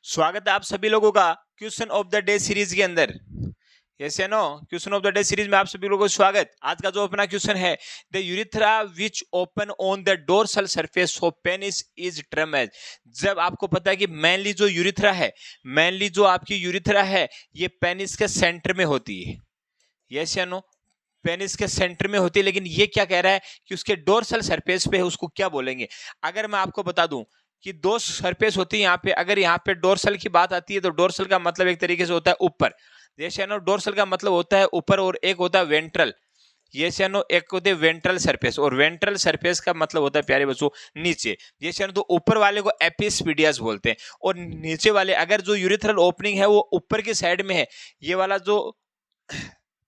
स्वागत है आप सभी लोगों का question of the day series के अंदर। यस या no, question of the day series में आप सभी लोगों को स्वागत। आज का जो अपना क्वेश्चन है, the urethra which open on the dorsal surface of penis is term as. जब आपको पता है कि मेनली जो यूरिथ्रा है, मेनली जो आपकी यूरिथ्रा है, ये पेनिस के सेंटर में होती है। यस या नो, पेनिस के सेंटर में होती है, लेकिन ये क्या कह रहा है कि उसके डोर्सल सरफेस पे है, उसको क्या बोलेंगे। अगर मैं आपको बता दूं कि दो सरफेस होती है यहाँ पे, अगर यहाँ पे डोर्सल की बात आती है तो डोर्सल का मतलब एक तरीके से होता है ऊपर। यस या नो, डोर्सल का मतलब होता है ऊपर, और एक होता है वेंट्रल। यस या नो, एक होते हैं वेंट्रल सरफेस, और वेंट्रल सरफेस का मतलब होता है प्यारे बच्चों नीचे। यस या नो, तो ऊपर वाले को एपिसपीडियस बोलते हैं, और नीचे वाले, अगर जो यूरिथ्रल ओपनिंग है वो ऊपर की साइड में है, ये वाला जो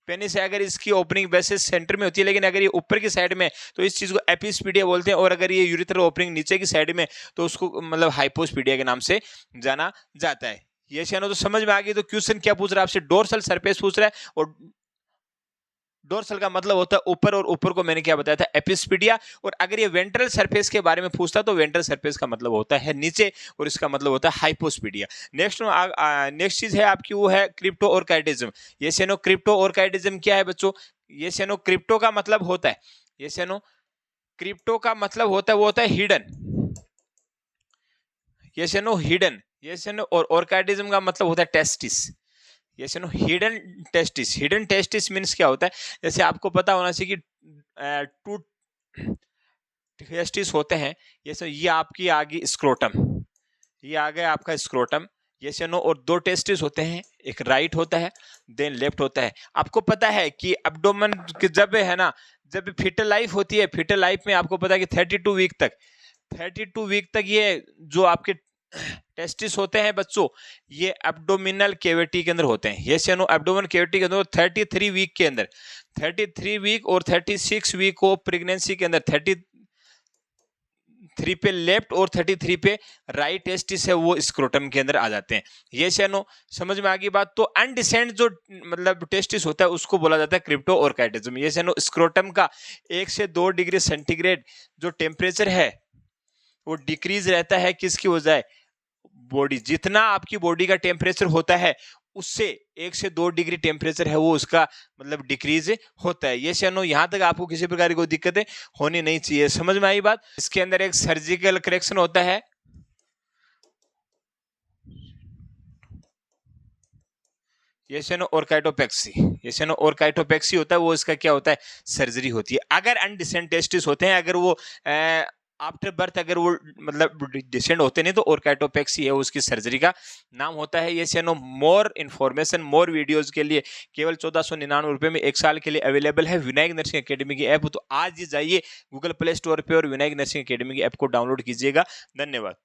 पेनिस है, अगर इसकी ओपनिंग वैसे सेंटर में होती है, लेकिन अगर ये ऊपर की साइड में तो इस चीज को एपिसपीडिया बोलते हैं, और अगर ये यूरिथ्रल ओपनिंग नीचे की साइड में तो उसको मतलब हाइपोस्पीडिया के नाम से जाना जाता है। ये शायद तो समझ में आ गई। तो क्वेश्चन क्या पूछ रहा है आपसे, डोर्सल सरफेस पूछ रहा है, और डोर्सल का मतलब होता है ऊपर, और ऊपर को मैंने क्या बताया था, एपिसपीडिया। और अगर ये वेंट्रल सरफेस के बारे में पूछता तो वेंट्रल सरफेस का मतलब होता है नीचे, और इसका मतलब होता है हाइपोस्पीडिया। नेक्स्ट चीज है आपकी, वो है क्रिप्टो ऑर्काइटिज्म। ये सेनो क्रिप्टो ऑर्काइटिज्म क्या है बच्चों, ये सेनो क्रिप्टो का मतलब होता है, ये सेनो क्रिप्टो का मतलब होता है, वो होता है हिडन। ये सेनो हिडन, ये सेनो, और ऑर्काइटिज्म का मतलब होता है टेस्टिस। ये सुनो, hidden testis. Hidden testis means क्या होता है, जैसे आपको पता होना चाहिए कि टू टेस्टिस होते हैं। ये आपकी आ गई स्क्रोटम, ये आ गया आपका स्क्रोटम। ये सुनो, और दो टेस्टिस होते हैं, एक राइट होता है देन लेफ्ट होता है। आपको पता है कि एब्डोमेन जब है ना, जब फीटल लाइफ होती है, फीटल लाइफ में आपको पता है कि 32 वीक तक, 32 वीक तक ये जो आपके टेस्टिस होते हैं बच्चों, ये एब्डोमिनल कैविटी के अंदर होते हैं। ये सेनो एब्डोमिनल कैविटी के अंदर 33 वीक के अंदर, 33 वीक और 36 वीक को प्रेगनेंसी के अंदर, 33 पे लेफ्ट और 33 पे राइट टेस्टिस है, वो स्क्रोटम के अंदर आ जाते हैं। ये सेनो समझ में आ गई बात। तो अनडिसेंट जो मतलब टेस्टिस होता है उसको बोला जाता है क्रिप्टो ऑर्काइटिज्म। ये सेनो स्क्रोटम का 1 से 2 डिग्री सेंटीग्रेड जो टेम्परेचर है वो डिक्रीज रहता है, किसकी वजह है, बॉडी, जितना आपकी बॉडी का टेम्परेचर होता है उससे 1 से 2 डिग्री टेम्परेचर है वो उसका मतलब डिक्रीज होता है। ये शनो, यहां तक आपको किसी प्रकार की कोई दिक्कतें होनी नहीं चाहिए। समझ में आई बात। इसके अंदर एक सर्जिकल करेक्शन होता है, ये शनो ऑर्काइटोपेक्सी। ये शनो ऑर्काइटोपेक्सी होता है, वो इसका क्या होता है, सर्जरी होती है। अगर अनडिसेंट टेस्टिस होते हैं, अगर वो आफ्टर बर्थ अगर वो मतलब डिसेंड होते नहीं, तो ऑर्काइटोपेक्सी है उसकी सर्जरी का नाम होता है। ये सेनो, मोर इन्फॉर्मेशन, मोर वीडियोस के लिए केवल 1499 रुपए में 1 साल के लिए अवेलेबल है विनायक नर्सिंग एकेडमी की ऐप। तो आज ही जाइए गूगल प्ले स्टोर पे और विनायक नर्सिंग एकेडमी की ऐप को डाउनलोड कीजिएगा। धन्यवाद।